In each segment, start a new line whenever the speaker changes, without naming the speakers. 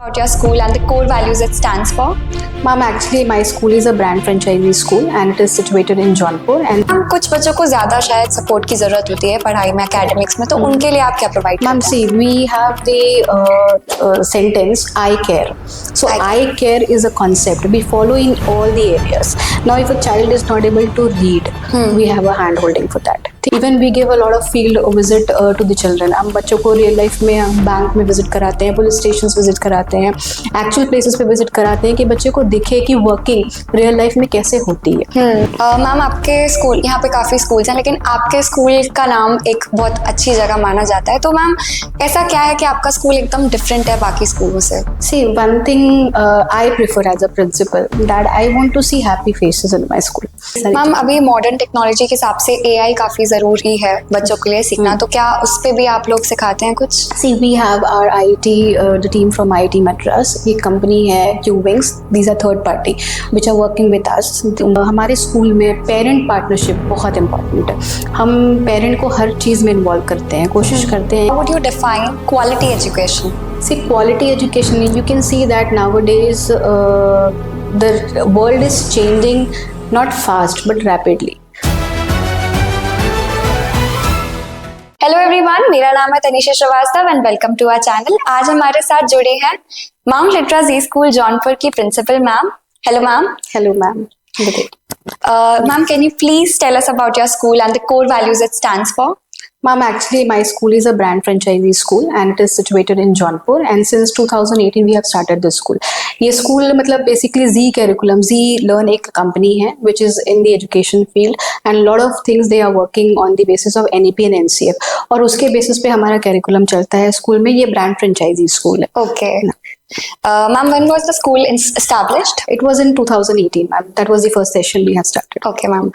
About your school and the core values it stands for?
Ma'am, actually my school is a brand franchisee school and it is situated in Jaunpur. And
कुछ बच्चों को ज़्यादा शायद support की ज़रूरत होती है पढ़ाई में, एकेडमिक्स में, तो उनके लिए आप क्या प्रोवाइड
ma'am,
करते हैं?
see, we have the sentence I care. So I care is a concept we follow in all the areas. Now if a child is not able to read, we have a hand holding for that. Even we give a lot of field visit to the children. हम बच्चों को real life में हम bank में visit कराते हैं, police station visit कराते हैं, एक्चुअल प्लेसेस पे विजिट कराते हैं कि बच्चे को दिखे कि वर्किंग रियल लाइफ में कैसे होती है।
मैम, आपके स्कूल, यहाँ पे काफ़ी स्कूल्स हैं, लेकिन आपके स्कूल का नाम एक बहुत अच्छी जगह माना जाता है, तो मैम ऐसा क्या है कि आपका स्कूल एकदम डिफरेंट है बाकी स्कूलों से?
See, one thing I prefer as a principal that I want to see happy faces in my school.
Ma'am, अभी मॉडर्न टेक्नोलॉजी के हिसाब से एआई काफ़ी ज़रूरी है बच्चों के लिए सीखना, तो क्या उस पर भी आप लोग सिखाते हैं कुछ?
See, we have our IIT, the team from IIT Madras. एक कंपनी है QWings. These are third party which are working with us. हमारे स्कूल में पेरेंट पार्टनरशिप बहुत इम्पोर्टेंट है। हम पेरेंट को हर चीज़ में इन्वॉल्व करते हैं, कोशिश करते हैं।
How would you define quality education?
See, quality education, you can see that nowadays the world is changing not fast but rapidly.
Hello everyone, मेरा नाम है Tanisha Srivastava and welcome to our channel. आज हमारे साथ जुड़े हैं Mount Litera Zee School Jaunpur की principal ma'am. Hello ma'am.
Hello ma'am.
Ma'am, can you please tell us about your school and the core values it stands for?
Ma'am, actually my school is a brand franchisee school and it is situated in Jaunpur, and since 2018 we have started this school. ये school मतलब basically Z curriculum, Z Learn एक company है which is in the education field and lot of things they are working on the basis of NEP and NCF, और उसके basis पे हमारा curriculum चलता है स्कूल में। ये brand franchisee school है।
Okay. Ma'am, when was the school established?
It was in 2018 ma'am. That was the first session we have started.
Okay ma'am.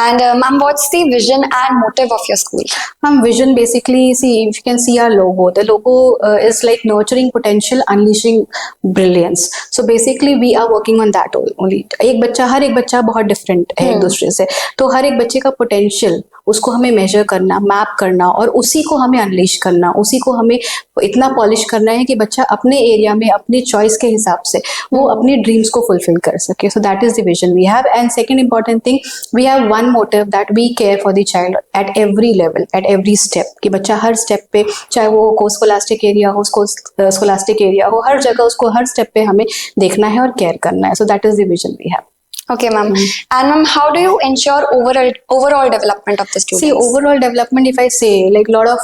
And ma'am, what's the vision and motive of your school?
Ma'am, vision basically, see, if you can see our logo, the logo is like nurturing potential, unleashing brilliance. So basically we are working on that only. हर एक बच्चा बहुत different है एक दूसरे से, तो हर एक बच्चे का potential उसको हमें measure करना, map करना, और उसी को हमें unleash करना, उसी को हमें इतना polish करना है कि बच्चा अपने एरिया में अपनी choice के हिसाब से वो अपनी dreams को fulfill कर सके. So that is the vision we have. And second important thing, we have one motive that we care for the child at every level, at every step, कि बच्चा हर step पे, चाहे वो scholastic area हो, scholastic area हो, हर जगह उसको हर step पे हमें देखना है और care करना है. So that is the vision we have.
Okay ma'am. And ma'am, how do you ensure overall development of the students?
See, overall development, if I say, like lot of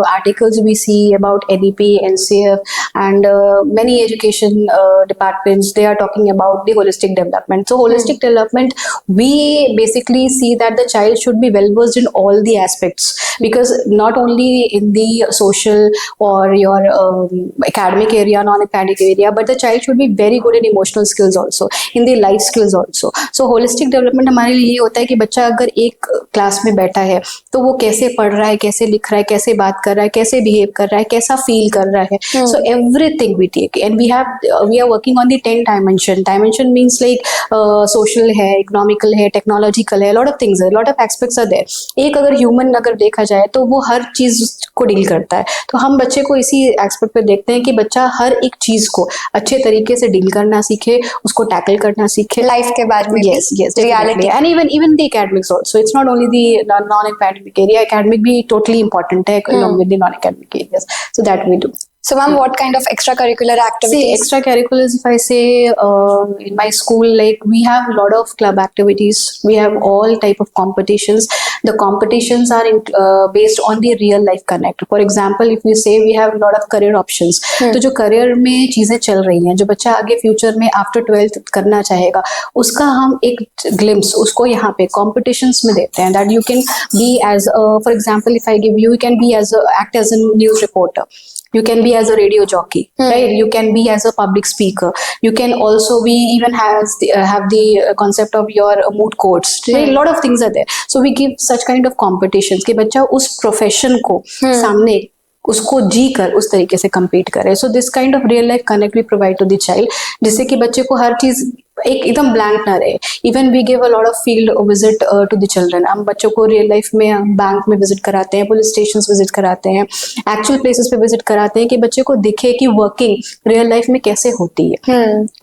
articles we see about NEP, NCF, and many education departments, they are talking about the holistic development. So holistic development, we basically see that the child should be well versed in all the aspects, because not only in the social or your academic area, non-academic area, but the child should be very good in emotional skills also, in the life skills also. So holistic development हमारे लिए ये होता है कि बच्चा अगर एक class में बैठा है तो वो कैसे पढ़ रहा है, कैसे लिख रहा है, कैसे बात कर रहा है, कैसे बिहेव कर रहा है, कैसा फील कर रहा है. So everything we take, and we are working on the 10 dimension. Dimension means like social है, economical है, technological है, lot of things है, lot of aspects are there. एक अगर human अगर देखा जाए तो वो हर चीज को डील करता है. तो हम बच्चे को इसी एस्पेक्ट पे देखते हैं कि बच्चा हर एक चीज को अच्छे तरीके से डील करना सीखे, उसको टैकल करना सीखे
लाइफ के बारे में.
Yes,
reality,
and even the academics also. It's not only the non-academic area. Academic भी totally important है along with the non-academic areas. So that we do.
So ma'am, what kind of extracurricular activities?
See, extracurriculars, if I say in my school, like we have a lot of club activities. We have all type of competitions. The competitions are based on the real life connect. For example, if we say we have a lot of career options, तो जो career में चीजें चल रही हैं, जो बच्चा आगे future में after 12th करना चाहेगा, उसका हम एक glimpse उसको यहाँ पे competitions में देते हैं. That you can be as, for example, if I give you, you can be act as a news reporter. You can be as a radio jockey, right? You can be as a public speaker. You can also be even have the concept of your mood courts. A lot of things are there. So we give such kind of competitions कि बच्चा उस profession को सामने उसको जी कर उस तरीके से compete करे. So this kind of real life connect we provide to the child, जिससे कि बच्चे को हर चीज एक एकदम ब्लैंक ना रहे. Even we give a lot of field visit to the children. हम बच्चों को रियल लाइफ में हम बैंक में विजिट कराते हैं, पुलिस स्टेशन विजिट कराते हैं, एक्चुअल प्लेसेस पे विजिट कराते हैं कि बच्चे को दिखे कि वर्किंग रियल लाइफ में कैसे होती है.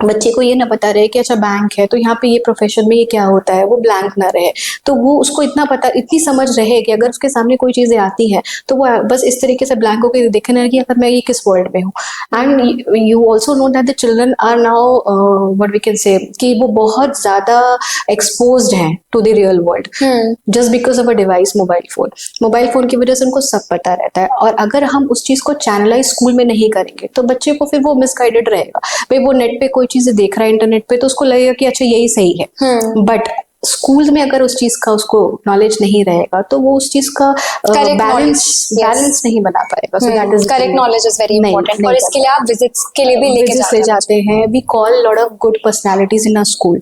बच्चे को ये ना पता रहे कि अच्छा बैंक है तो यहाँ पे ये प्रोफेशन में ये क्या होता है, वो ब्लैंक ना रहे. तो वो उसको इतना पता, इतनी समझ रहे कि अगर उसके सामने कोई चीजें आती है तो वो बस इस तरीके से ब्लैंक होकर देखे ना कि अगर मैं ये किस वर्ल्ड में हूँ. And you also know that the children are now what we can say कि वो बहुत ज्यादा एक्सपोज्ड हैं to the real world just because of a device, mobile phone की वजह से उनको सब पता रहता है. और अगर हम उस चीज को चैनलाइज स्कूल में नहीं करेंगे तो बच्चे को फिर वो मिसगाइडेड रहेगा. भाई वो नेट पे कोई चीजें देख रहा है इंटरनेट पे तो उसको लगेगा कि अच्छा यही सही है. बट स्कूल में अगर उस चीज का उसको नॉलेज नहीं रहेगा तो वो उस चीज का बैलेंस नहीं बना पाएगा. So that is
correct knowledge is very important. और इसके लिए आप विजिट्स के लिए भी लेके
जाते हैं. We call lot of good personalities in a school.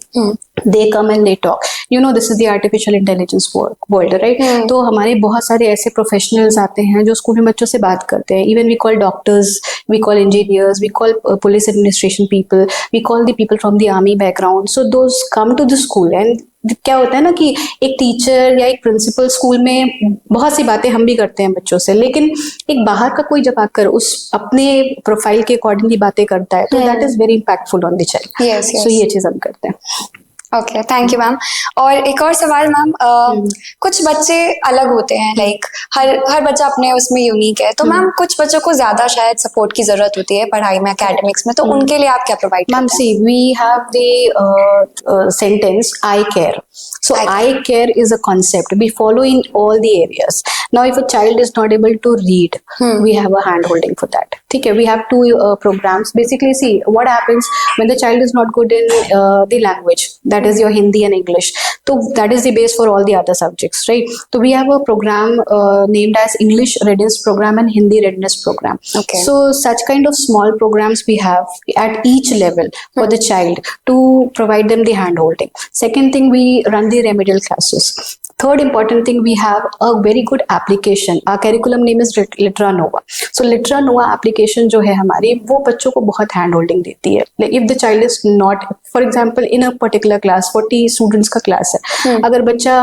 They come and they talk. You know, this is the artificial intelligence world, right? तो हमारे बहुत सारे ऐसे प्रोफेशनल्स आते हैं जो स्कूल में बच्चों से बात करते हैं. Even we call doctors, we call engineers, we call police administration people, we call the people from the army background. So those come to the school and क्या होता है ना कि एक टीचर या एक प्रिंसिपल स्कूल में बहुत सी बातें हम भी करते हैं बच्चों से, लेकिन एक बाहर का कोई जब आकर उस अपने प्रोफाइल के अकॉर्डिंगली बातें करता है तो that is very impactful on the child. So ये चीज हम करते हैं.
Okay, thank you ma'am. और एक और सवाल मैम, कुछ बच्चे अलग होते हैं, लाइक हर बच्चा अपने उसमें यूनिक है, तो मैम कुछ बच्चों को ज्यादा शायद सपोर्ट की जरूरत होती है पढ़ाई में, एकेडमिक्स में, तो उनके लिए आप क्या प्रोवाइड करते हैं?
Ma'am see we have the sentence I care. So I care is a concept we follow in all the areas. Now if a child is not able to read, we have a hand holding for that. Okay, we have two programs. Basically, see what happens when the child is not good in the language, that is your Hindi and English. So that is the base for all the other subjects, right? So we have a program named as English Readiness Program and Hindi Readiness Program. Okay. So such kind of small programs we have at each level for the child to provide them the hand holding. Second thing, we run the remedial classes. Third important thing, we have a very good application. Our curriculum name is Litera Nova. So Litera Nova application जो है हमारी, वो बच्चों को बहुत hand holding देती है. Like if the child is not, for example, in a particular class, 40 students का class है, अगर बच्चा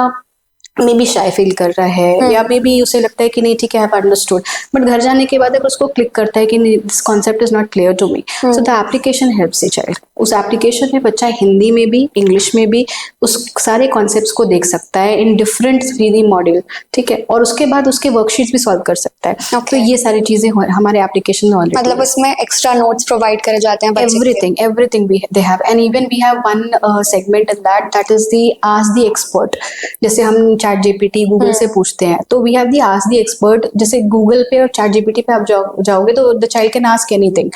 मे बी शाय फील कर रहा है या मे बी उसे लगता है कि नहीं ठीक है, आई हैव अंडरस्टूड, बट घर जाने के बाद अगर उसको क्लिक करता है कि this concept is not clear to me, so the application helps the child. उस एप्लीकेशन में बच्चा हिंदी में भी इंग्लिश में भी उस सारे कॉन्सेप्ट्स को देख सकता है इन डिफरेंट 3D मॉड्यूल. ठीक है, और उसके बाद उसके वर्कशीट्स भी सॉल्व कर सकता है. तो ये सारी चीजें हमारे एप्लीकेशन में ऑलरेडी,
मतलब उसमें एक्स्ट्रा नोट्स प्रोवाइड करे जाते हैं.
Everything they have. And even we have one segment in that is the ask the expert. जैसे हम चैट जीपीटी गूगल से पूछते हैं तो we have the ask the expert. जैसे गूगल पे और चैट जीपीटी पे आप जाओगे तो the child can ask anything,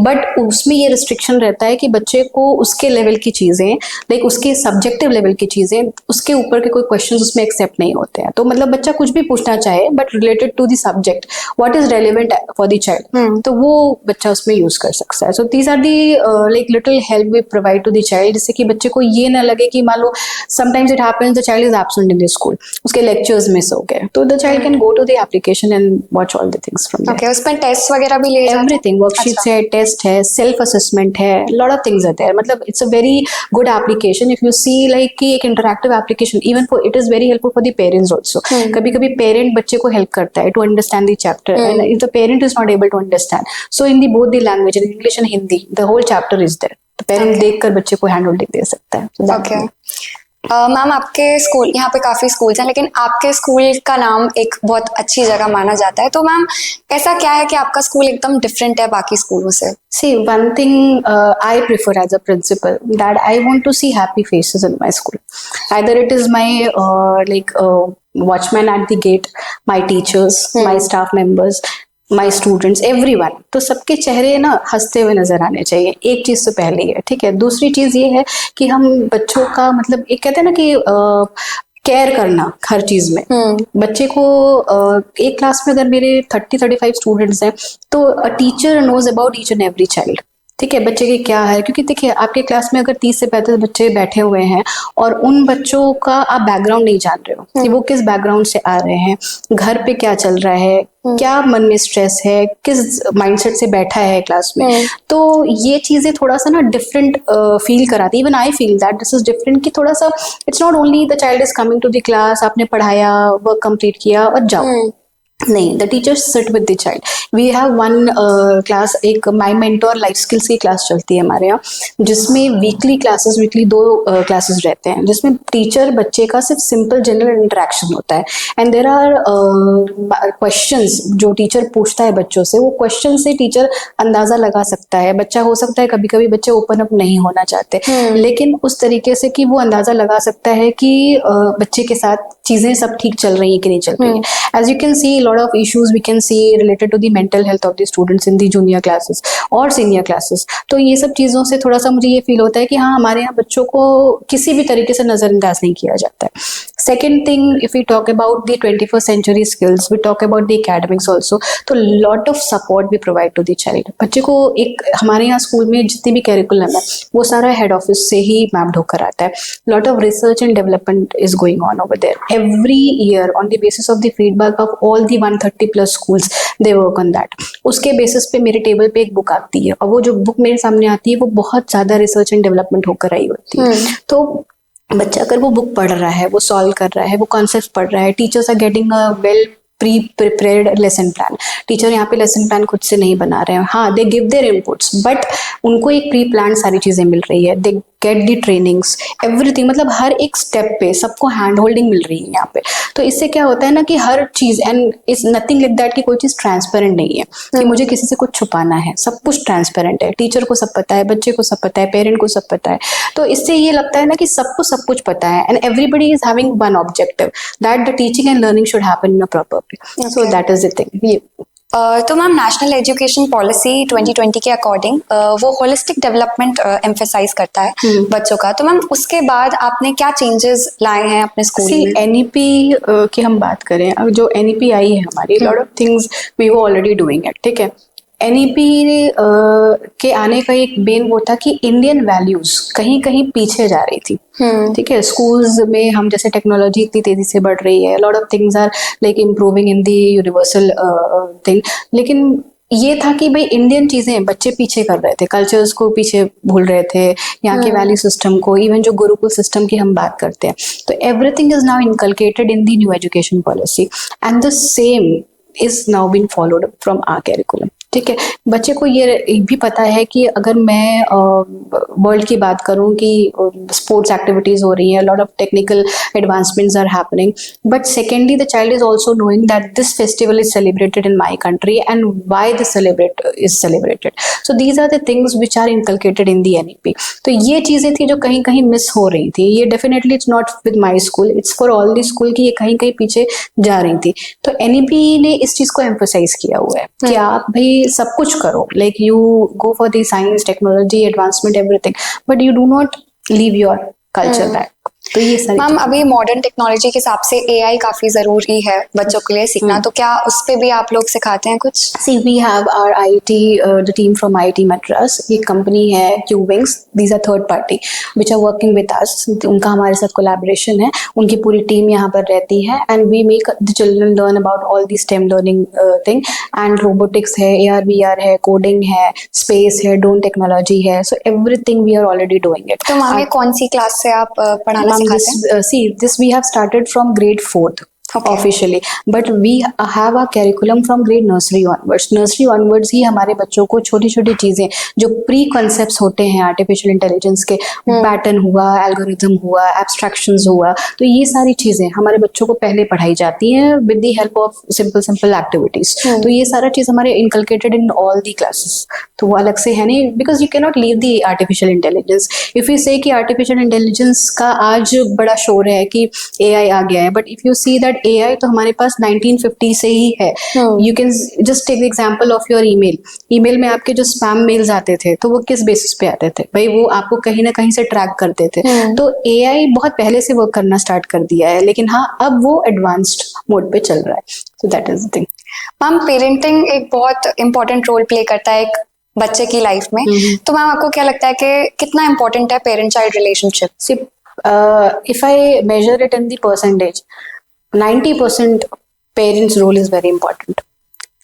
but उसमें ये रिस्ट्रिक्शन रहता है कि बच्चे को उसके लेवल की चीजें, लाइक उसके सब्जेक्टिव लेवल की चीजें, उसके ऊपर के कोई क्वेश्चंस उसमें एक्सेप्ट नहीं होते हैं. तो मतलब बच्चा कुछ भी पूछना चाहे but related to the subject, what is relevant for the child, तो वो बच्चा उसमें यूज कर सकता है. So these are the like little help we provide to the child, जिससे कि बच्चे को ये ना लगे कि मान लो sometimes it happens the child is absent in the school, उसके लेक्चर्स मिस हो गए, तो the child can go to the application and watch all the things from there.
Okay, उसमें टेस्ट वगैरह भी ले
एवरीथिंग, वर्कशीट्स है, टेस्ट है, सेल्फ असेसमेंट है, lot of things are there. मतलब it's a very good application. If you see like कि एक interactive application, even for it is very helpful for the parents also. कभी कभी parent बच्चे को हेल्प करता है to understand the chapter, and if the parent is not able to understand, so in the both the language, in English and Hindi, the whole chapter is there. तो parent देखकर बच्चे को हैंड होल्डिंग दे सकता है.
Okay ma'am, आपके school, यहाँ पे काफी स्कूल्स हैं, लेकिन आपके स्कूल का नाम एक बहुत अच्छी जगह माना जाता है, तो मैम ऐसा क्या है कि आपका स्कूल एकदम डिफरेंट है बाकी स्कूलों से?
See, one thing I prefer as a principal, that I want to see happy faces in my school. Either it is my watchman at the gate, my teachers, my staff members, my students, everyone, तो सबके चेहरे ना हंसते हुए नजर आने चाहिए. एक चीज तो पहले है, ठीक है. दूसरी चीज ये है कि हम बच्चों का मतलब एक कहते हैं ना कि केयर करना हर चीज में. बच्चे को एक क्लास में अगर मेरे 30-35 स्टूडेंट्स हैं तो a teacher knows about each and every child. ठीक है, बच्चे की क्या है, क्योंकि देखिए आपके क्लास में अगर 30 से 35 बच्चे बैठे हुए हैं और उन बच्चों का आप बैकग्राउंड नहीं जान रहे हो कि वो किस बैकग्राउंड से आ रहे हैं, घर पे क्या चल रहा है, क्या मन में स्ट्रेस है, किस माइंडसेट से बैठा है क्लास में, तो ये चीजें थोड़ा सा ना डिफरेंट फील कराती है। Even I feel that this is different, कि थोड़ा सा it's not only the child is coming to the class, आपने पढ़ाया, वर्क कंप्लीट किया और जाओ, नहीं, the teachers sit with the child. We have one class, एक माई मेंटोर लाइफ स्किल्स की क्लास चलती है हमारे यहाँ, जिसमें वीकली 2 क्लासेस रहते हैं, जिसमें टीचर बच्चे का सिर्फ सिंपल जनरल इंटरेक्शन होता है, एंड देयर आर क्वेश्चंस जो टीचर पूछता है बच्चों से, वो क्वेश्चन से टीचर अंदाजा लगा सकता है। बच्चा, हो सकता है कभी कभी बच्चे ओपन अप नहीं होना चाहते, लेकिन उस तरीके से कि वो अंदाजा लगा सकता है कि बच्चे के साथ चीजें सब ठीक चल रही है कि नहीं चल रही है। As you can see lot of issues we can see related to the mental health of the students in the junior classes और senior classes। तो ये सब चीज़ों से थोड़ा सा मुझे ये फील होता है कि हाँ, हमारे यहाँ बच्चों को किसी भी तरीके से नज़रअंदाज नहीं किया जाता है। Second thing, if we talk about the 21st century skills, we talk about the academics also, तो lot of support we provide to the child। बच्चे को एक, हमारे यहाँ स्कूल में जितनी भी कैरिकुलम है वो सारा हेड ऑफिस से ही मैप्ड होकर आता है। lot of research and development is going on over there every year on the basis of the feedback of all the 130 plus schools, they work on that। उसके basis पे मेरे table पे एक book आती है, और वो जो बुक मेरे सामने आती है वो बहुत ज़्यादा रिसर्च एंड डेवलपमेंट होकर आई होती है। तो बच्चा अगर वो बुक पढ़ रहा है, वो सॉल्व कर रहा है, वो कॉन्सेप्ट पढ़ रहा है, teachers are getting a well prepared lesson plan. Teacher यहाँ पे लेसन प्लान खुद से नहीं बना रहे हैं, हाँ they give their inputs, but उनको एक प्री प्लान सारी चीज़ें मिल रही है, they get the trainings everything, मतलब हर एक स्टेप पे सबको हैंड होल्डिंग मिल रही है यहाँ पे। तो इससे क्या होता है ना कि हर चीज़, and is nothing like that कि कोई चीज़ ट्रांसपेरेंट नहीं है कि मुझे किसी से कुछ छुपाना है, सब कुछ ट्रांसपेरेंट है। टीचर को सब पता है, बच्चे को सब पता है, पेरेंट को सब पता है। तो इससे ये लगता है ना कि सबको सब कुछ पता है, and everybody is having one objective, that the teaching and learning should happen in a proper way. So that is the thing.
तो मैम, नेशनल एजुकेशन पॉलिसी 2020 के अकॉर्डिंग वो होलिस्टिक डेवलपमेंट एम्फेसाइज करता है बच्चों का। तो मैम, उसके बाद आपने क्या चेंजेस लाए हैं अपने स्कूल में?
एनईपी की हम बात करें, अब जो एनईपी आई है हमारी, lot of things we were already doing it, ठीक है। एनईपी के आने का एक मेन वो था कि इंडियन वैल्यूज कहीं कहीं पीछे जा रही थी, ठीक है। स्कूल्स में हम, जैसे टेक्नोलॉजी इतनी तेजी से बढ़ रही है, lot of things are like improving in the universal thing, लेकिन ये था कि भाई इंडियन चीजें बच्चे पीछे कर रहे थे, कल्चर्स को पीछे भूल रहे थे, यहाँ के वैल्यू सिस्टम को, इवन जो गुरुकुल सिस्टम की हम बात करते हैं। तो everything is now inculcated in the new education policy, and the same is now been followed from our curriculum, ठीक है। बच्चे को ये भी पता है कि अगर मैं वर्ल्ड की बात करूं कि स्पोर्ट्स एक्टिविटीज हो रही हैं, lot of technical advancements are happening, but secondly the child is also knowing that this festival is celebrated in my country and why this celebrated. So these are the things which are inculcated in the NEP. तो ये चीजें थी जो कहीं कहीं miss हो रही थी। ये definitely it's not with my school, it's for all the school की ये कहीं कहीं पीछे जा रही थी। तो एनईपी ने इस चीज को एम्फोसाइज किया हुआ है कि आप भाई सब कुछ करो, like you go for the science, technology, advancement, everything, but you do not leave your culture back. तो ये सारी
मैम, अभी मॉडर्न टेक्नोलॉजी के हिसाब से एआई काफी जरूरी है बच्चों के लिए सीखना, तो क्या उस पे भी आप लोग सिखाते हैं कुछ?
See, we have our IIT, the team from IIT Madras, एक कंपनी है QWings, these are third party which are working with us, उनका हमारे साथ कोलैबोरेशन है, उनकी पूरी टीम यहाँ पर रहती है, and we make the children learn about all the STEM learning thing, and robotics है, AR VR है, coding है, space है, drone technology है, so everything we are already doing it।
तो मैम, ये कौन सी क्लास से आप पढ़ाना सिखाते हैं?
This we have started from grade 4th officially, but we have a curriculum from grade nursery onwards। nursery onwards ही हमारे बच्चों को छोटी छोटी चीजें जो प्री कॉन्सेप्ट्स होते हैं आर्टिफिशियल इंटेलिजेंस के, पैटर्न हुआ, एल्गोरिथम हुआ, एब्स्ट्रैक्शंस हुआ, तो ये सारी चीजें हमारे बच्चों को पहले पढ़ाई जाती हैं with the help of simple activities. तो ये सारा चीज हमारे inculcated in all the classes, तो वो अलग से है नहीं, because you can not leave the artificial intelligence. If you से कि आर्टिफिशियल इंटेलिजेंस का आज बड़ा शोर है कि AI आ गया है, but if you see that AI तो हमारे पास 1950 से ही है। You can just take example of your email में आपके जो स्पैम मेल्स आते थे तो वो किस बेसिस पे आते थे भाई, वो आपको कहीं ना कहीं से ट्रैक करते थे। तो AI बहुत पहले से वर्क करना स्टार्ट कर दिया है, लेकिन हाँ अब वो एडवांस्ड मोड पे चल रहा है। So that is the thing.
Ma'am, parenting एक बहुत इंपॉर्टेंट रोल प्ले करता है एक बच्चे की लाइफ में, तो मैम आपको क्या लगता है कि कितना इम्पोर्टेंट है parent child relationship?
See, if I measure it in the percentage, 90% parents' role is very important.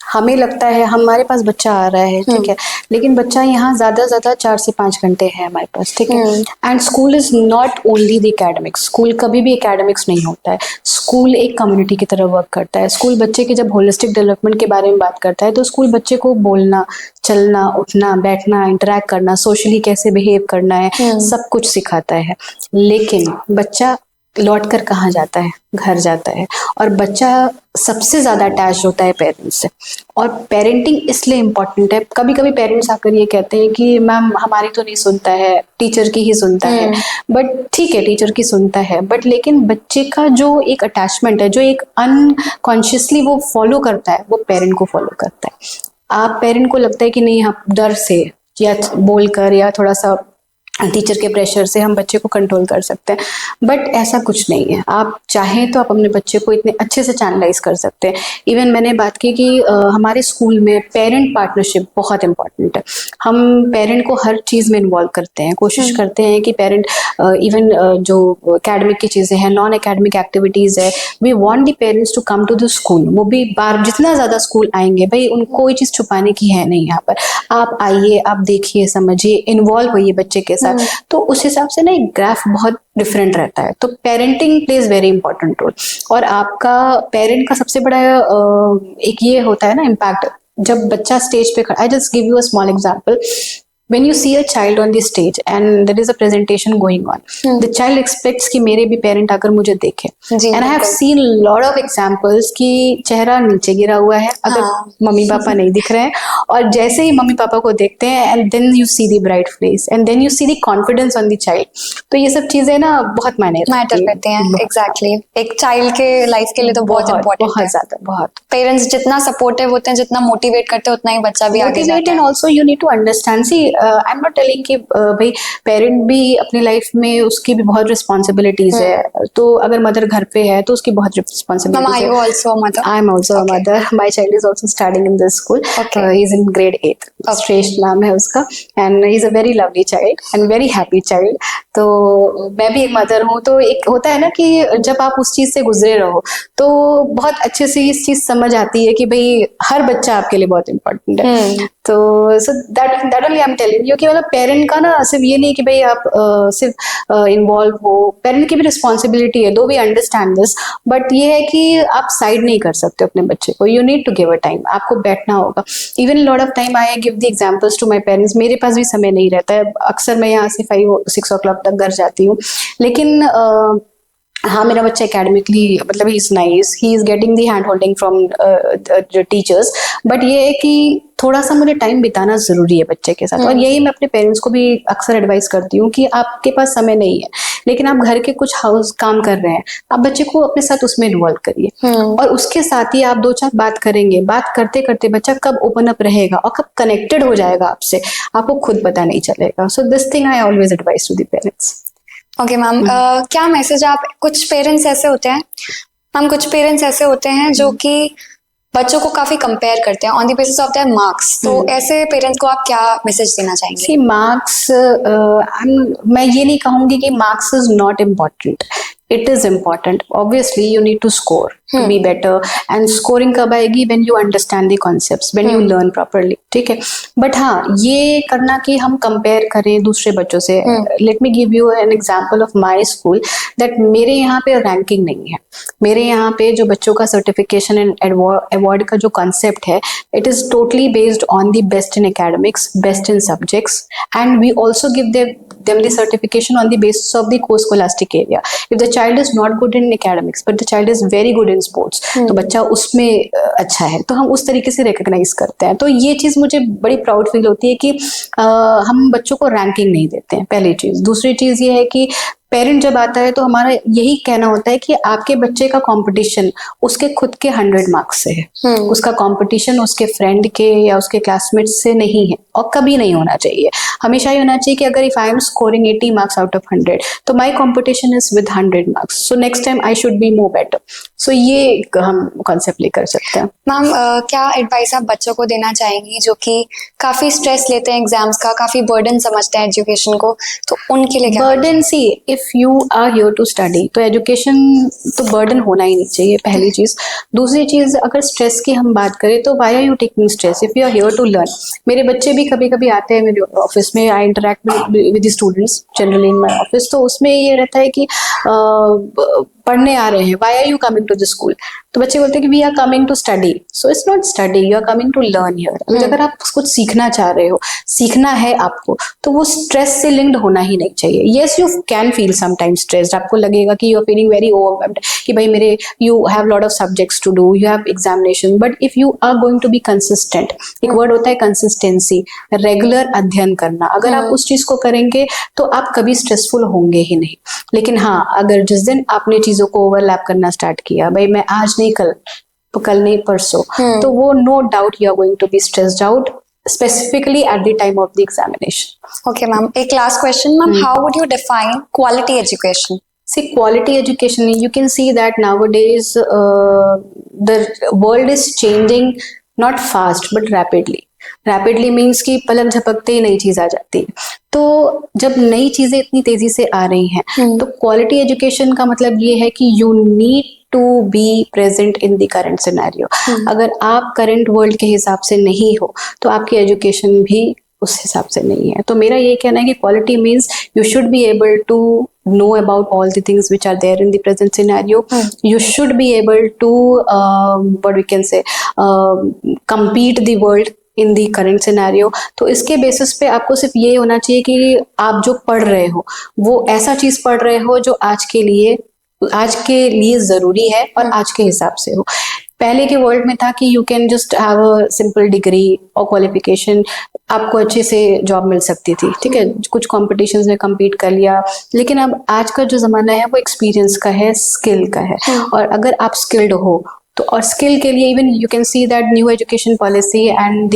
हमें लगता है हमारे पास बच्चा आ रहा है, ठीक है, लेकिन बच्चा यहाँ ज्यादा 4 से 5 घंटे है हमारे पास, ठीक है। And school is not only the academics, school कभी भी एकेडमिक्स नहीं होता है, स्कूल एक कम्युनिटी की तरह वर्क करता है। स्कूल बच्चे के जब होलिस्टिक डेवलपमेंट के बारे में बात करता है तो स्कूल बच्चे को बोलना, चलना, उठना, बैठना, इंटरेक्ट करना, सोशली कैसे बिहेव करना है, सब कुछ सिखाता है। लेकिन बच्चा लौट कर कहाँ जाता है? घर जाता है। और बच्चा सबसे ज्यादा अटैच होता है पेरेंट्स से, और पेरेंटिंग इसलिए इम्पोर्टेंट है। कभी कभी पेरेंट्स आकर ये कहते हैं कि मैम हमारी तो नहीं सुनता है, टीचर की ही सुनता है। बट ठीक है, टीचर की सुनता है, बट लेकिन बच्चे का जो एक अटैचमेंट है, जो एक अनकॉन्शियसली वो फॉलो करता है, वो पेरेंट को फॉलो करता है। आप पेरेंट को लगता है कि नहीं, हम डर से या बोलकर या थोड़ा सा टीचर के प्रेशर से हम बच्चे को कंट्रोल कर सकते हैं, बट ऐसा कुछ नहीं है। आप चाहें तो आप अपने बच्चे को इतने अच्छे से चैनलाइज कर सकते हैं। इवन मैंने बात की कि हमारे स्कूल में पेरेंट पार्टनरशिप बहुत इंपॉर्टेंट है। हम पेरेंट को हर चीज़ में इन्वॉल्व करते हैं, कोशिश करते हैं कि पेरेंट इवन जो एकेडमिक की चीज़ें हैं, नॉन एकेडमिक एक्टिविटीज़ है, we want the parents to come to the school. वो भी बार जितना ज़्यादा स्कूल आएंगे, भाई उनको कोई चीज़ छुपाने की है नहीं। यहाँ पर आप आइए, आप देखिए, समझिए, इन्वॉल्व होइए बच्चे के साथ। तो उस हिसाब से ना एक ग्राफ बहुत डिफरेंट रहता है। तो parenting plays very important role. और आपका पेरेंट का सबसे बड़ा एक ये होता है ना इम्पैक्ट, जब बच्चा स्टेज पे खड़ा। I just give you a small example. When you see a child on the stage and there is a presentation going on, the child expects कि मेरे भी पेरेंट आकर मुझे देखे। And I have seen lot of examples कि चेहरा नीचे गिरा हुआ है अगर मम्मी पापा नहीं दिख रहे हैं, और जैसे ही मम्मी पापा को देखते हैं and then you see the bright face and then you see the confidence on the child। तो ये सब चीजें ना बहुत मैटर
करते हैं। एग्जैक्टली, एक चाइल्ड के लाइफ के लिए तो बहुत इम्पोर्टेंट है।
बहुत ज्यादा, बहुत।
पेरेंट्स जितना सपोर्टिव होते हैं, जितना मोटिवेट करते हैं, उतना ही बच्चा भी आगे जाता है।
And also you need to understand, see I am not telling कि भाई पेरेंट भी अपनी लाइफ में उसकी भी बहुत रिस्पॉन्सिबिलिटीज है। तो अगर मदर घर पे है तो उसकी बहुत रिस्पॉन्सिबिलिटीज है। I am also a mother, my child is also studying in this school, he is in grade 8, श्रेष्ठ नाम है उसका, and he is a very lovely child and very happy child. तो मैं भी एक मदर हूँ। तो एक होता है ना कि जब आप उस चीज से गुजरे रहो तो बहुत अच्छे से इस चीज समझ आती है कि भाई हर बच्चा आपके लिए बहुत इंपॉर्टेंट है। तो so that only I am telling you कि मतलब पेरेंट का ना सिर्फ ये नहीं कि भाई आप सिर्फ इन्वॉल्व हो, पेरेंट की भी रिस्पॉन्सिबिलिटी है, दो वी अंडरस्टैंड दिस, बट ये है कि आप साइड नहीं कर सकते अपने बच्चे को। You need to give a time, आपको बैठना होगा। Even lot of time I give the examples to my parents. मेरे पास भी समय नहीं रहता है, अक्सर मैं यहाँ से 5-6 o'clock तक घर जाती हूँ, लेकिन हाँ मेरा बच्चा एकेडमिकली मतलब he is nice, he is getting the hand holding from teachers, but ये है कि थोड़ा सा मुझे टाइम बिताना जरूरी है बच्चे के साथ। और यही मैं अपने पेरेंट्स को भी अक्सर एडवाइस करती हूँ कि आपके पास समय नहीं है, लेकिन आप घर के कुछ हाउस काम कर रहे हैं, आप बच्चे को अपने साथ उसमें इन्वॉल्व करिए, और उसके साथ ही आप 2-4 बात करेंगे। बात करते करते बच्चा कब ओपन अप रहेगा और कब कनेक्टेड हो जाएगा आपसे, आपको खुद पता नहीं चलेगा। So this thing I always advice to the parents.
Okay ma'am, क्या मैसेज आप, कुछ पेरेंट्स ऐसे होते हैं मैम, कुछ पेरेंट्स ऐसे होते हैं जो कि बच्चों को काफी कंपेयर करते हैं on the basis of their marks, तो ऐसे पेरेंट्स को आप क्या मैसेज देना चाहेंगे?
सी मार्क्स, मैं ये नहीं कहूंगी कि marks is not important, it is important. Obviously you need to score to be better, and scoring कब आएगी? when you understand the concepts, when you learn properly, ठीक है। बट हाँ ये करना कि हम कंपेयर करें दूसरे बच्चों से, let me give you an example of my school that मेरे यहाँ पे रैंकिंग नहीं है। मेरे यहाँ पे जो बच्चों का सर्टिफिकेशन एंड अवार्ड का जो कॉन्सेप्ट है, it is totally based on the best in academics, best in subjects, and we also give them the certification on the basis of the co-scholastic area. If the child is not good in academics but the child is very good in sports, तो बच्चा उसमें अच्छा है, तो हम उस तरीके से रिकॉग्नाइज करते हैं। तो ये चीज मुझे बड़ी प्राउड फील होती है कि हम बच्चों को रैंकिंग नहीं देते। देखते हैं, पहली चीज। दूसरी चीज ये है कि पेरेंट जब आता है तो हमारा यही कहना होता है कि आपके बच्चे का कंपटीशन उसके खुद के 100 मार्क्स से है, उसका कंपटीशन उसके फ्रेंड के या उसके क्लासमेट्स से नहीं है, और कभी नहीं होना चाहिए। हमेशा ये होना चाहिए कि अगर if I am scoring 80 marks out of 100 तो my competition is with 100 marks, so next time I should be more better. So ये एक हम कॉन्सेप्ट लेकर सकते हैं।
मैम क्या एडवाइस आप बच्चों को देना चाहेंगी जो कि काफी स्ट्रेस लेते हैं एग्जाम्स का, काफी बर्डन समझते हैं एजुकेशन को, तो उनके लिए क्या?
Burden, see if you are here to study तो एजुकेशन तो बर्डन होना ही नहीं चाहिए, पहली चीज। दूसरी चीज, अगर स्ट्रेस की हम बात करें तो why are you taking stress if you are here to learn. मेरे बच्चे भी कभी कभी आते हैं मेरे ऑफिस में, I interact with the students generally in my office, तो उसमें ये रहता है कि पढ़ने आ रहे हैं, why are you coming to the school, तो बच्चे बोलते हैं कि we are coming to study. So it's not study, you are coming to learn here. अगर आप कुछ सीखना चाह रहे हो, सीखना है आपको, तो वो स्ट्रेस से लिंक्ड होना ही नहीं चाहिए। Yes, you can feel sometimes stressed, आपको लगेगा कि you are feeling very overwhelmed कि भाई मेरे you have lot of subjects to do, you have examination, but if you are going to be consistent, एक वर्ड होता है कंसिस्टेंसी, रेगुलर अध्ययन करना, अगर आप उस चीज को करेंगे तो आप कभी स्ट्रेसफुल होंगे ही नहीं। लेकिन हाँ, अगर जिस दिन आपने चीजों को ओवरलैप करना स्टार्ट किया, भाई मैं आज नहीं कल नहीं परसों, तो वो no doubt you are going to be stressed out, specifically at the time of the examination.
Okay, ma'am. एक last question, ma'am. How would you define quality education?
See, quality education, you can see that nowadays the world is changing not fast but rapidly. Rapidly means कि पलक झपकते ही नई चीज आ जाती है। तो जब नई चीजें इतनी तेजी से आ रही हैं तो क्वालिटी एजुकेशन का मतलब ये है कि you need to be present in the current scenario. अगर आप करंट वर्ल्ड के हिसाब से नहीं हो तो आपकी एजुकेशन भी उस हिसाब से नहीं है। तो मेरा ये कहना है कि quality means you should be able to know about all the things which are there in the present scenario. You should be able to what we can say compete the world in the current scenario. तो इसके basis पे आपको सिर्फ ये होना चाहिए कि आप जो पढ़ रहे हो वो ऐसा चीज पढ़ रहे हो जो आज के लिए जरूरी है और आज के हिसाब से हो। पहले के वर्ल्ड में था कि you can just have a simple degree और क्वालिफिकेशन, आपको अच्छे से जॉब मिल सकती थी, ठीक है, कुछ कॉम्पिटिशन्स में compete कर लिया। लेकिन अब आज का जो जमाना है वो एक्सपीरियंस का है, स्किल का है, और अगर आप स्किल्ड हो तो, और स्किल के लिए even you can see that new education policy and the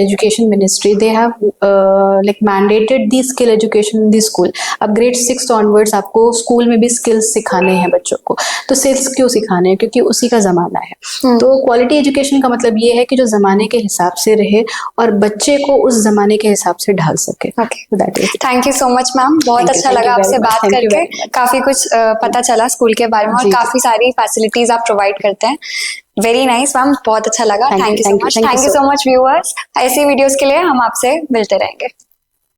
education ministry they have like mandated the skill education in the school. अब ग्रेड 6 ऑनवर्ड्स आपको स्कूल में भी स्किल्स सिखाने हैं बच्चों को। तो स्किल्स क्यों सिखाने हैं? क्योंकि उसी का जमाना है। तो क्वालिटी एजुकेशन का मतलब ये है कि जो जमाने के हिसाब से रहे और बच्चे को उस जमाने के हिसाब से ढाल सके। That is.
Thank you so much ma'am, बहुत अच्छा लगा आपसे बात करके, काफी कुछ पता चला स्कूल के बारे में और काफी सारी फैसिलिटीज आप प्रोवाइड करते हैं। वेरी नाइस मैम, बहुत अच्छा लगा। Thank you so much. Thank you so much viewers, ऐसी वीडियोस के लिए हम आपसे मिलते रहेंगे।